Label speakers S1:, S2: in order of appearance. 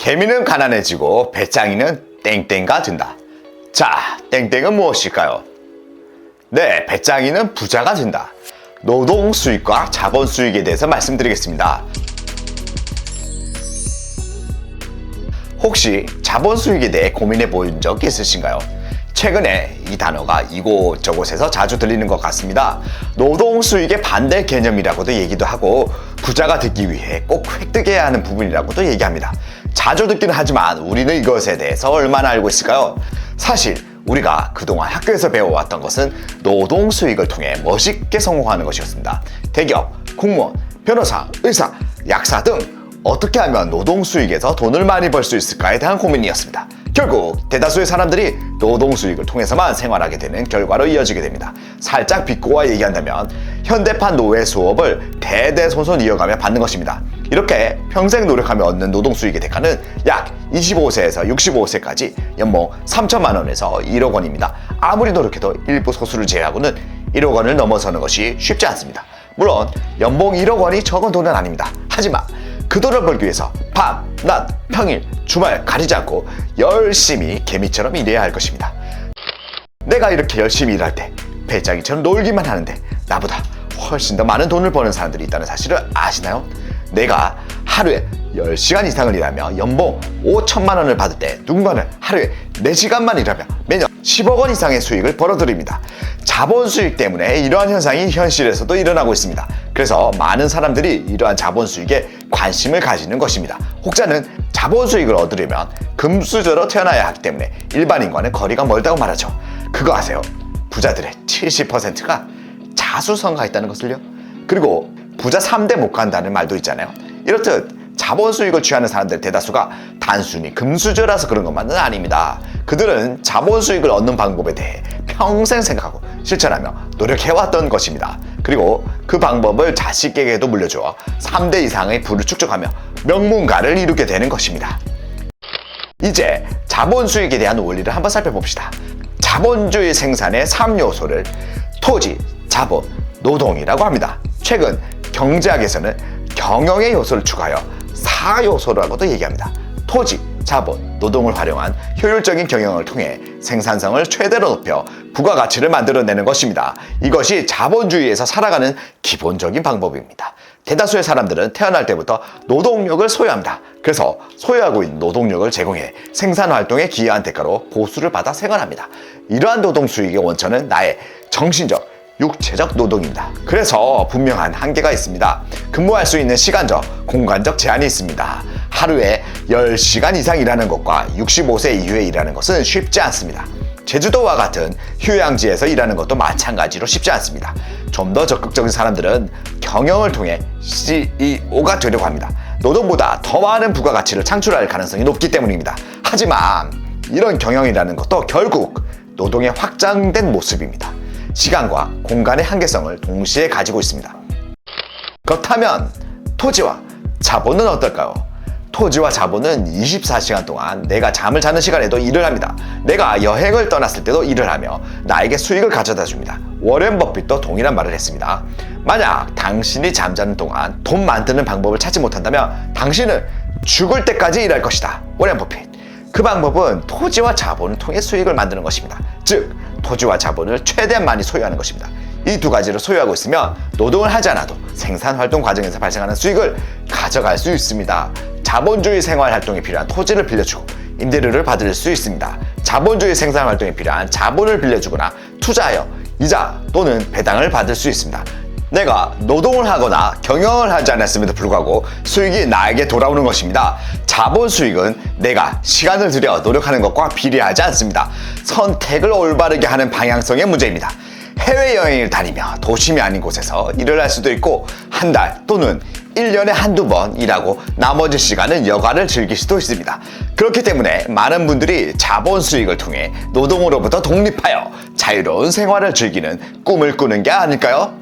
S1: 개미는 가난해지고 배짱이는 땡땡가 된다. 자, 땡땡은 무엇일까요? 네, 배짱이는 부자가 된다. 노동 수익과 자본 수익에 대해서 말씀드리겠습니다. 혹시 자본 수익에 대해 고민해 본 적 있으신가요? 최근에 이 단어가 이곳저곳에서 자주 들리는 것 같습니다. 노동 수익의 반대 개념이라고도 얘기도 하고 부자가 되기 위해 꼭 획득해야 하는 부분이라고도 얘기합니다. 자주 듣기는 하지만 우리는 이것에 대해서 얼마나 알고 있을까요? 사실 우리가 그동안 학교에서 배워왔던 것은 노동 수익을 통해 멋있게 성공하는 것이었습니다. 대기업, 공무원, 변호사, 의사, 약사 등 어떻게 하면 노동 수익에서 돈을 많이 벌 수 있을까에 대한 고민이었습니다. 결국 대다수의 사람들이 노동 수익을 통해서만 생활하게 되는 결과로 이어지게 됩니다. 살짝 비꼬아 얘기한다면 현대판 노예 수업을 대대손손 이어가며 받는 것입니다. 이렇게 평생 노력하며 얻는 노동 수익의 대가는 약 25세에서 65세까지 연봉 3천만 원에서 1억 원입니다. 아무리 노력해도 일부 소수를 제외하고는 1억 원을 넘어서는 것이 쉽지 않습니다. 물론 연봉 1억 원이 적은 돈은 아닙니다. 하지만 그 돈을 벌기 위해서 밤, 낮, 평일, 주말 가리지 않고 열심히 개미처럼 일해야 할 것입니다. 내가 이렇게 열심히 일할 때 배짱이처럼 놀기만 하는데 나보다 훨씬 더 많은 돈을 버는 사람들이 있다는 사실을 아시나요? 내가 하루에 10시간 이상을 일하며 연봉 5천만 원을 받을 때 누군가는 하루에 4시간만 일하며 매년 10억 원 이상의 수익을 벌어들입니다. 자본 수익 때문에 이러한 현상이 현실에서도 일어나고 있습니다. 그래서 많은 사람들이 이러한 자본 수익에 관심을 가지는 것입니다. 혹자는 자본 수익을 얻으려면 금수저로 태어나야 하기 때문에 일반인과는 거리가 멀다고 말하죠. 그거 아세요? 부자들의 70%가 자수성가했다는 것을요. 그리고 부자 3대 못 간다는 말도 있잖아요. 이렇듯 자본 수익을 취하는 사람들 대다수가 단순히 금수저라서 그런 것만은 아닙니다. 그들은 자본 수익을 얻는 방법에 대해 평생 생각하고 실천하며 노력해왔던 것입니다. 그리고 그 방법을 자식에게도 물려주어 3대 이상의 부를 축적하며 명문가를 이루게 되는 것입니다. 이제 자본 수익에 대한 원리를 한번 살펴봅시다. 자본주의 생산의 3요소를 토지, 자본, 노동이라고 합니다. 최근 경제학에서는 경영의 요소를 추가하여 4요소라고도 얘기합니다. 토지, 자본, 노동을 활용한 효율적인 경영을 통해 생산성을 최대로 높여 부가가치를 만들어내는 것입니다. 이것이 자본주의에서 살아가는 기본적인 방법입니다. 대다수의 사람들은 태어날 때부터 노동력을 소유합니다. 그래서 소유하고 있는 노동력을 제공해 생산활동에 기여한 대가로 보수를 받아 생활합니다. 이러한 노동 수익의 원천은 나의 정신적, 육체적 노동입니다. 그래서 분명한 한계가 있습니다. 근무할 수 있는 시간적, 공간적 제한이 있습니다. 하루에 10시간 이상 일하는 것과 65세 이후에 일하는 것은 쉽지 않습니다. 제주도와 같은 휴양지에서 일하는 것도 마찬가지로 쉽지 않습니다. 좀 더 적극적인 사람들은 경영을 통해 CEO가 되려고 합니다. 노동보다 더 많은 부가가치를 창출할 가능성이 높기 때문입니다. 하지만 이런 경영이라는 것도 결국 노동의 확장된 모습입니다. 시간과 공간의 한계성을 동시에 가지고 있습니다. 그렇다면 토지와 자본은 어떨까요? 토지와 자본은 24시간 동안 내가 잠을 자는 시간에도 일을 합니다. 내가 여행을 떠났을 때도 일을 하며 나에게 수익을 가져다 줍니다. 워렌 버핏도 동일한 말을 했습니다. 만약 당신이 잠자는 동안 돈 만드는 방법을 찾지 못한다면 당신은 죽을 때까지 일할 것이다. 워렌 버핏. 그 방법은 토지와 자본을 통해 수익을 만드는 것입니다. 즉, 토지와 자본을 최대한 많이 소유하는 것입니다. 이 두 가지를 소유하고 있으면 노동을 하지 않아도 생산활동 과정에서 발생하는 수익을 가져갈 수 있습니다. 자본주의 생활활동에 필요한 토지를 빌려주고 임대료를 받을 수 있습니다. 자본주의 생산활동에 필요한 자본을 빌려주거나 투자하여 이자 또는 배당을 받을 수 있습니다. 내가 노동을 하거나 경영을 하지 않았음에도 불구하고 수익이 나에게 돌아오는 것입니다. 자본 수익은 내가 시간을 들여 노력하는 것과 비례하지 않습니다. 선택을 올바르게 하는 방향성의 문제입니다. 해외여행을 다니며 도심이 아닌 곳에서 일을 할 수도 있고 한 달 또는 1년에 한두 번 일하고 나머지 시간은 여가를 즐길 수도 있습니다. 그렇기 때문에 많은 분들이 자본 수익을 통해 노동으로부터 독립하여 자유로운 생활을 즐기는 꿈을 꾸는 게 아닐까요?